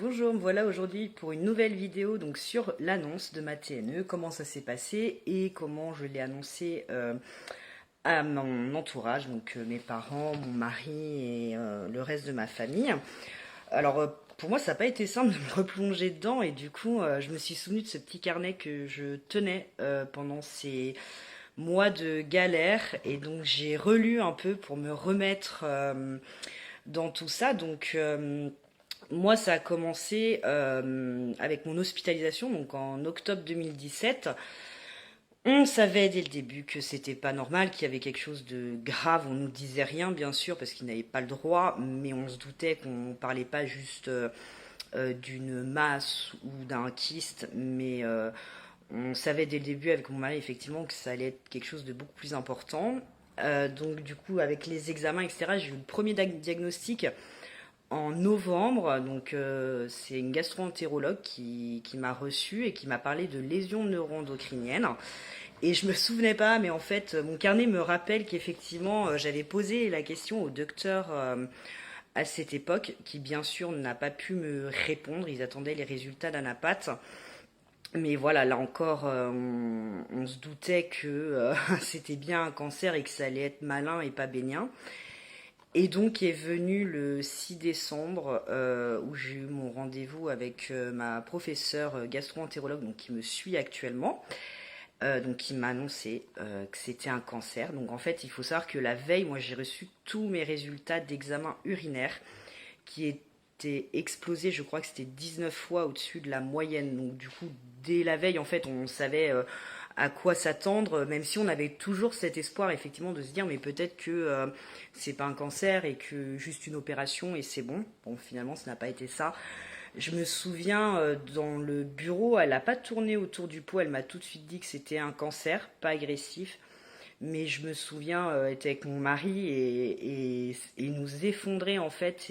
Bonjour, me voilà aujourd'hui pour une nouvelle vidéo donc sur l'annonce de ma TNE, comment ça s'est passé et comment je l'ai annoncé à mon entourage, donc mes parents, mon mari et le reste de ma famille. Alors pour moi ça n'a pas été simple de me replonger dedans et du coup je me suis souvenu de ce petit carnet que je tenais pendant ces mois de galère et donc j'ai relu un peu pour me remettre dans tout ça. Moi, ça a commencé avec mon hospitalisation, donc en octobre 2017. On savait dès le début que c'était pas normal, qu'il y avait quelque chose de grave. On nous disait rien, bien sûr, parce qu'ils n'avaient pas le droit, mais on se doutait qu'on parlait pas juste d'une masse ou d'un kyste, mais on savait dès le début avec mon mari effectivement que ça allait être quelque chose de beaucoup plus important. Donc du coup, avec les examens, etc., j'ai eu le premier diagnostic en novembre. Donc c'est une gastro-entérologue qui m'a reçu et qui m'a parlé de lésions neuroendocriniennes. Et je me souvenais pas, mais en fait, mon carnet me rappelle qu'effectivement, j'avais posé la question au docteur à cette époque, qui bien sûr n'a pas pu me répondre. Ils attendaient les résultats d'Anapat. Mais voilà, là encore, on se doutait que c'était bien un cancer et que ça allait être malin et pas bénin. Et donc est venu le 6 décembre où j'ai eu mon rendez-vous avec ma professeure gastro-entérologue donc, qui me suit actuellement, donc qui m'a annoncé que c'était un cancer. Donc en fait il faut savoir que la veille, moi j'ai reçu tous mes résultats d'examen urinaire qui étaient explosés, je crois que c'était 19 fois au-dessus de la moyenne. Donc du coup dès la veille en fait on savait à quoi s'attendre, même si on avait toujours cet espoir effectivement de se dire mais peut-être que c'est pas un cancer et que juste une opération et c'est bon. Bon finalement ça n'a pas été ça. Je me souviens dans le bureau, elle n'a pas tourné autour du pot, elle m'a tout de suite dit que c'était un cancer, pas agressif. Mais je me souviens être avec mon mari et nous effondrer en fait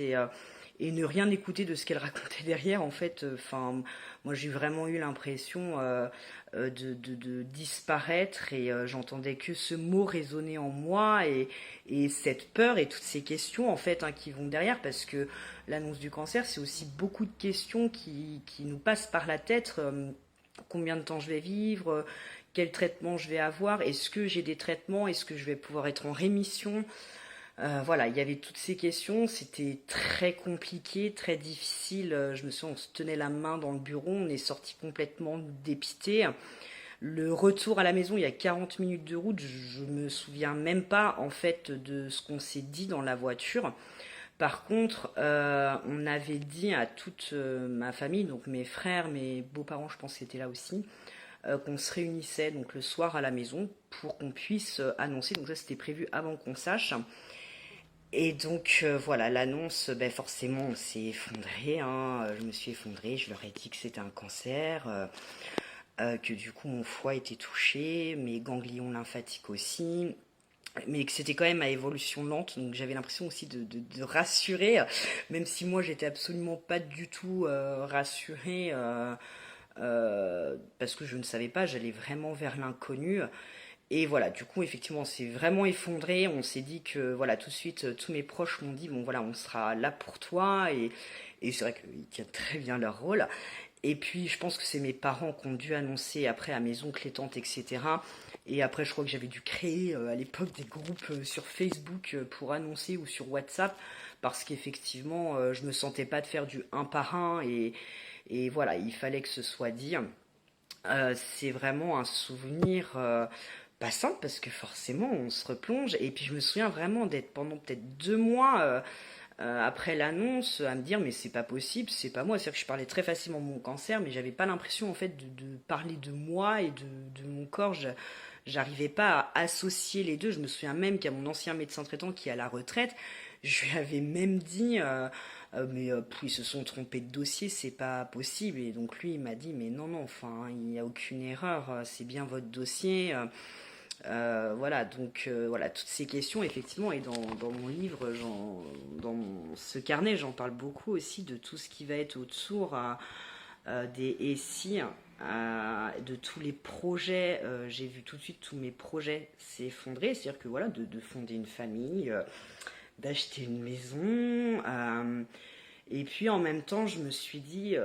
et ne rien écouter de ce qu'elle racontait derrière en fait. Enfin, moi j'ai vraiment eu l'impression de disparaître et j'entendais que ce mot résonner en moi et cette peur et toutes ces questions en fait qui vont derrière parce que l'annonce du cancer c'est aussi beaucoup de questions qui nous passent par la tête. Combien de temps je vais vivre, quel traitement je vais avoir, est-ce que j'ai des traitements, est-ce que je vais pouvoir être en rémission. Voilà, il y avait toutes ces questions, c'était très compliqué, très difficile. Je me souviens, on se tenait la main dans le bureau, on est sorti complètement dépité. Le retour à la maison, il y a 40 minutes de route, je me souviens même pas en fait de ce qu'on s'est dit dans la voiture. Par contre, on avait dit à toute ma famille, donc mes frères, mes beaux-parents, je pense, étaient là aussi, qu'on se réunissait donc le soir à la maison pour qu'on puisse annoncer. Donc ça, c'était prévu avant qu'on sache. Et donc voilà, l'annonce, ben forcément, on s'est effondré. Je me suis effondrée. Je leur ai dit que c'était un cancer, que du coup mon foie était touché, mes ganglions lymphatiques aussi, mais que c'était quand même à évolution lente, donc j'avais l'impression aussi de rassurer, même si moi j'étais absolument pas du tout rassurée, parce que je ne savais pas, j'allais vraiment vers l'inconnu. Et voilà, du coup, effectivement, on s'est vraiment effondré. On s'est dit que, voilà, tout de suite, tous mes proches m'ont dit, bon, voilà, on sera là pour toi. Et c'est vrai qu'ils tiennent très bien leur rôle. Et puis, je pense que c'est mes parents qui ont dû annoncer après à mes oncles et tantes, etc. Et après, je crois que j'avais dû créer à l'époque des groupes sur Facebook pour annoncer ou sur WhatsApp. Parce qu'effectivement, je me sentais pas de faire du un par un. Et voilà, il fallait que ce soit dit. C'est vraiment un souvenir pas simple parce que forcément on se replonge et puis je me souviens vraiment d'être pendant peut-être 2 mois après l'annonce à me dire mais c'est pas possible, c'est pas moi. C'est-à-dire que je parlais très facilement de mon cancer mais j'avais pas l'impression en fait de parler de moi et de mon corps. J'arrivais pas à associer les deux. Je me souviens même qu'à mon ancien médecin traitant qui est à la retraite, je lui avais même dit mais ils se sont trompés de dossier, c'est pas possible. Et donc lui il m'a dit mais non non, enfin il n'y a aucune erreur, c'est bien votre dossier. Voilà, donc voilà, toutes ces questions, effectivement, et dans mon livre, ce carnet, j'en parle beaucoup aussi de tout ce qui va être autour des et si, de tous les projets. J'ai vu tout de suite tous mes projets s'effondrer, c'est-à-dire que voilà, de fonder une famille, d'acheter une maison. Et puis en même temps, je me suis dit,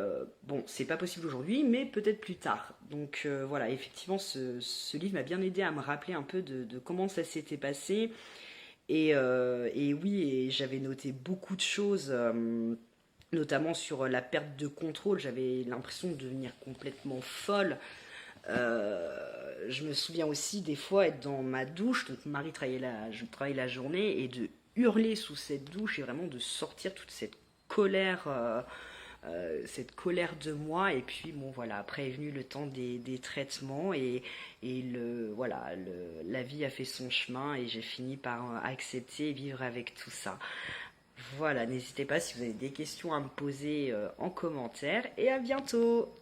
bon, c'est pas possible aujourd'hui, mais peut-être plus tard. Donc voilà, effectivement, ce livre m'a bien aidé à me rappeler un peu de comment ça s'était passé. Et oui, et j'avais noté beaucoup de choses, notamment sur la perte de contrôle. J'avais l'impression de devenir complètement folle. Je me souviens aussi des fois être dans ma douche, donc mon mari je travaillais la journée, et de hurler sous cette douche et vraiment de sortir toute cette colère de moi. Et puis bon voilà, après est venu le temps des traitements et la vie a fait son chemin et j'ai fini par accepter et vivre avec tout ça. Voilà, n'hésitez pas si vous avez des questions à me poser en commentaire et à bientôt.